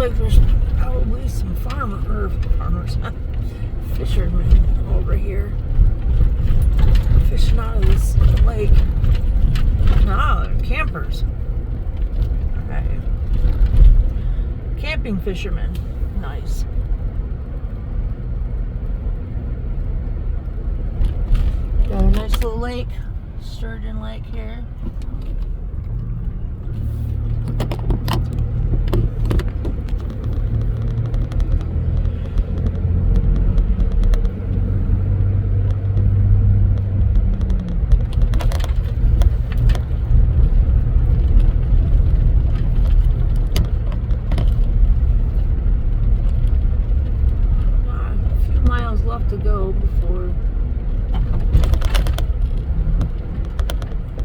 like there's probably some farmers, fishermen over here fishing out of this lake. No, they're campers. Okay. Camping fishermen. Nice. Got a nice little lake, Sturgeon Lake here. Left to go before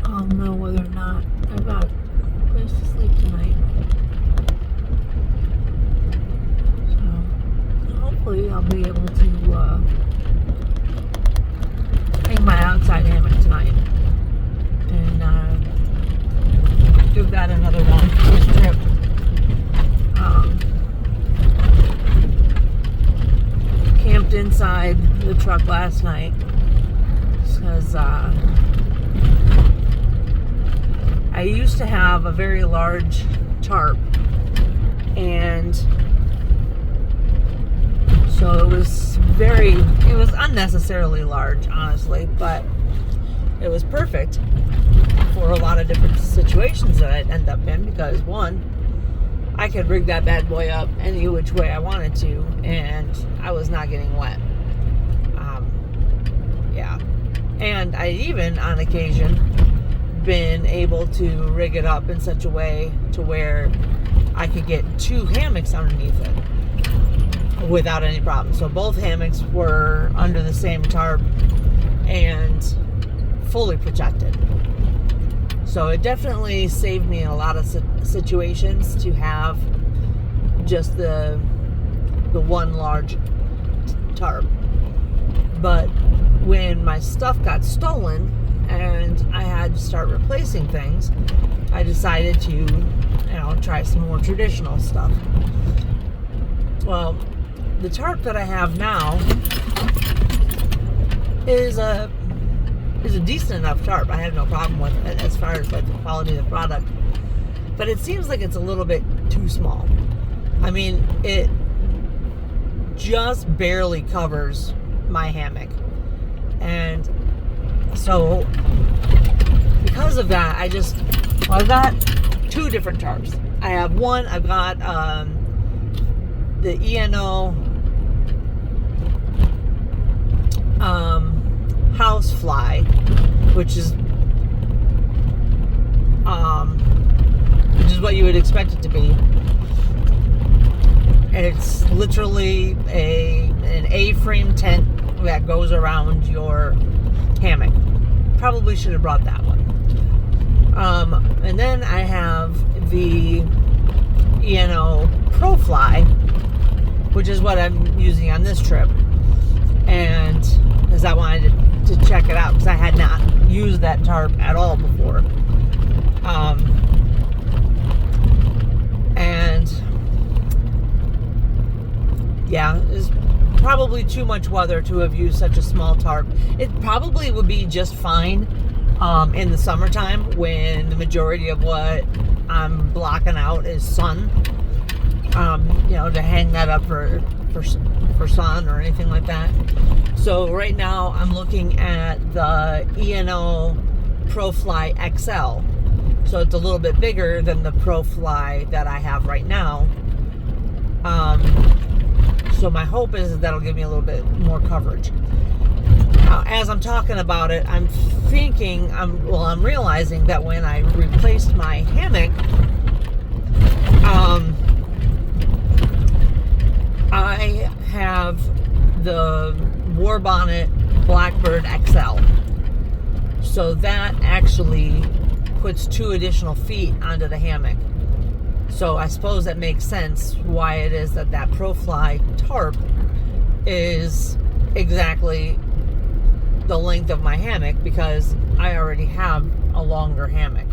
I'll know whether or not I've got a place to sleep tonight. So hopefully I'll be able to hang my outside hammock tonight and give that another one for this trip. Camped inside the truck last night because I used to have a very large tarp, and so it was unnecessarily large, honestly, but it was perfect for a lot of different situations that I'd end up in because, one, I could rig that bad boy up any which way I wanted to, and I was not getting wet. Yeah. And I even, on occasion, been able to rig it up in such a way to where I could get 2 hammocks underneath it without any problem. So both hammocks were under the same tarp and fully protected. So it definitely saved me in a lot of situations to have just the one large tarp. But when my stuff got stolen and I had to start replacing things, I decided to, try some more traditional stuff. Well, the tarp that I have now is a decent enough tarp. I have no problem with it as far as like the quality of the product. But it seems like it's a little bit too small. I mean, it just barely covers my hammock. And so because of that, I've got 2 different tarps. I have one, I've got the ENO housefly, which is what you would expect it to be. And it's literally an A-frame tent that goes around your hammock. Probably should have brought that one. And then I have the ENO ProFly, which is what I'm using on this trip. And because I wanted to check it out, because I had not used that tarp at all before. And yeah, it's probably too much weather to have used such a small tarp. It probably would be just fine in the summertime when the majority of what I'm blocking out is sun. To hang that up for sun or anything like that. So right now I'm looking at the ENO ProFly XL. So it's a little bit bigger than the ProFly that I have right now. So my hope is that that'll give me a little bit more coverage. As I'm talking about it, I'm realizing that when I replaced my hammock, I have the War Bonnet Blackbird XL. So that actually puts 2 additional feet onto the hammock. So I suppose that makes sense why it is that ProFly tarp is exactly the length of my hammock, because I already have a longer hammock.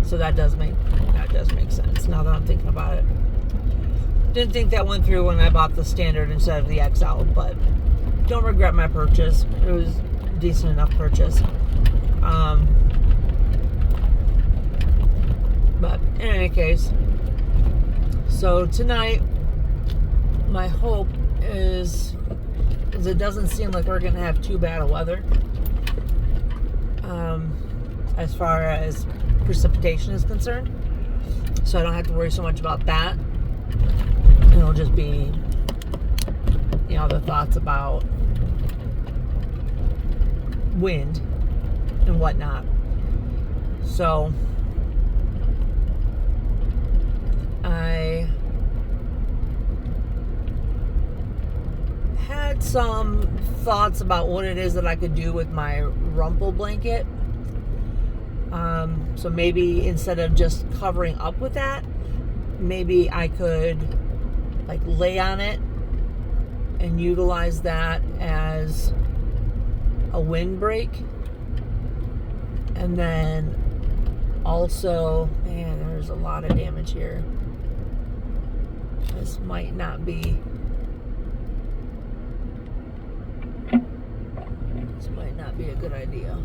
So that does make sense now that I'm thinking about it. Didn't think that went through when I bought the Standard instead of the XL, but don't regret my purchase. It was a decent enough purchase. But in any case, so tonight, my hope is it doesn't seem like we're going to have too bad of weather as far as precipitation is concerned. So I don't have to worry so much about that. It'll just be, the thoughts about wind and whatnot. So I had some thoughts about what it is that I could do with my rumple blanket. So maybe instead of just covering up with that, maybe I could lay on it and utilize that as a windbreak. And then also, man, there's a lot of damage here. This might not be a good idea.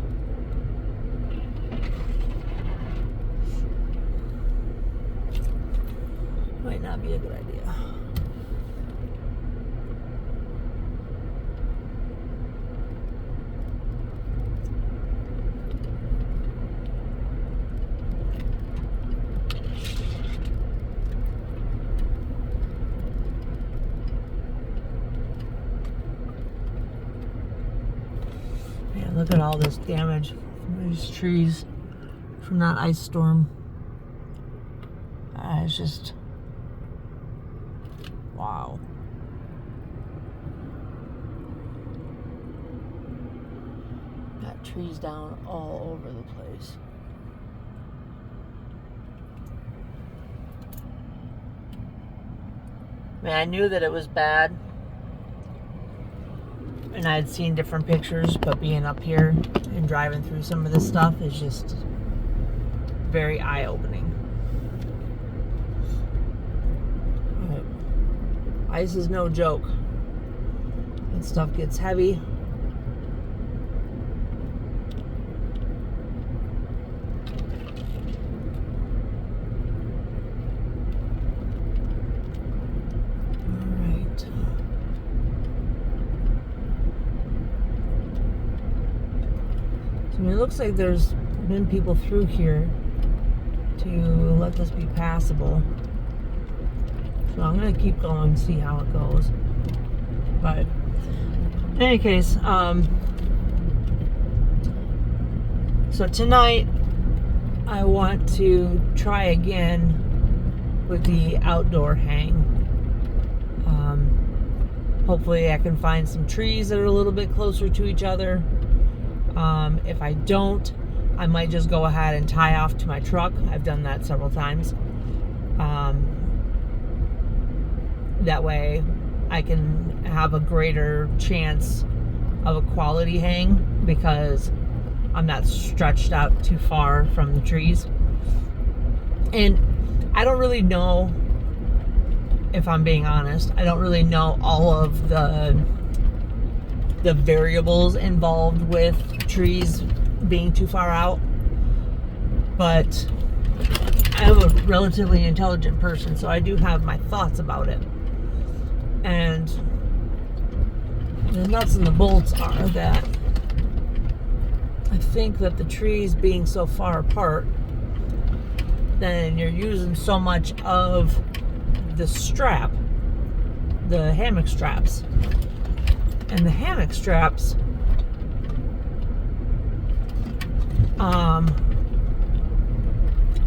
Might not be a good idea. Man, look at all this damage from these trees from that ice storm. It's just, wow. Got trees down all over the place. I mean, I knew that it was bad, and I had seen different pictures, but being up here and driving through some of this stuff is just very eye-opening. Ice is no joke. That stuff gets heavy. Alright. So it looks like there's been people through here to let this be passable. So I'm going to keep going and see how it goes. But in any case, so tonight I want to try again with the outdoor hang. Hopefully I can find some trees that are a little bit closer to each other. If I don't, I might just go ahead and tie off to my truck. I've done that several times. That way I can have a greater chance of a quality hang because I'm not stretched out too far from the trees. And I don't really know, if I'm being honest, I don't really know all of the variables involved with trees being too far out. But I'm a relatively intelligent person, so I do have my thoughts about it. And the nuts and the bolts are that I think that the trees being so far apart, then you're using so much of the strap, the hammock straps. And the hammock straps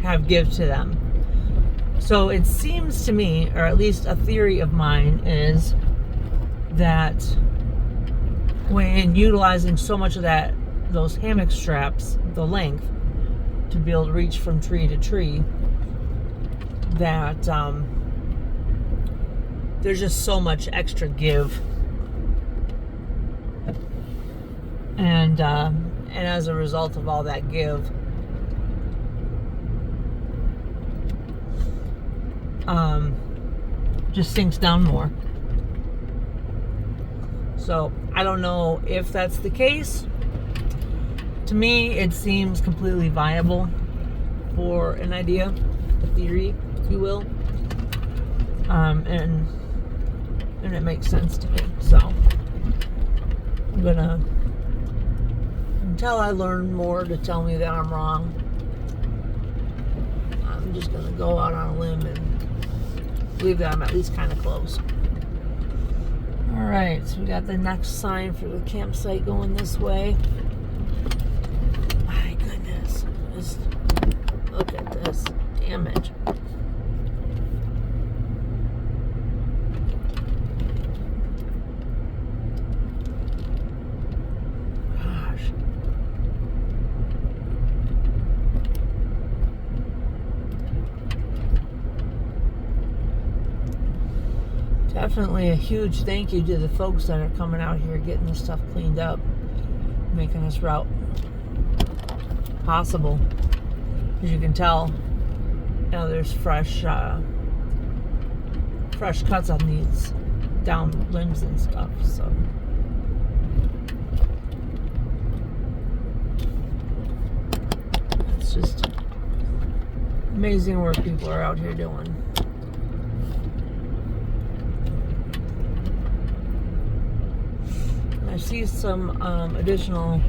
have give to them. So it seems to me, or at least a theory of mine, is that when utilizing so much of those hammock straps, the length, to be able to reach from tree to tree, that there's just so much extra give. And as a result of all that give, just sinks down more. So I don't know if that's the case. To me, it seems completely viable for an idea, a theory, if you will. And it makes sense to me. So I'm gonna, until I learn more to tell me that I'm wrong, I'm just gonna go out on a limb and believe that I'm at least kind of close. All right, so we got the next sign for the campsite going this way. My goodness, just look at this damage. Gosh. Definitely a huge thank you to the folks that are coming out here getting this stuff cleaned up, making this route possible. As you can tell, you know, there's fresh cuts on these down limbs and stuff. So it's just amazing work people are out here doing. I see some additional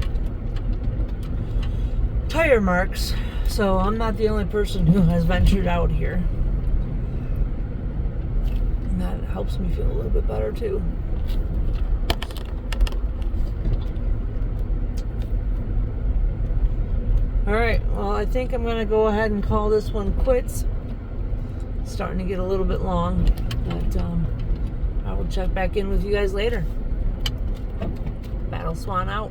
tire marks, so I'm not the only person who has ventured out here. And that helps me feel a little bit better too. Alright, well, I think I'm going to go ahead and call this one quits. It's starting to get a little bit long, but I will check back in with you guys later. Battle Swan out.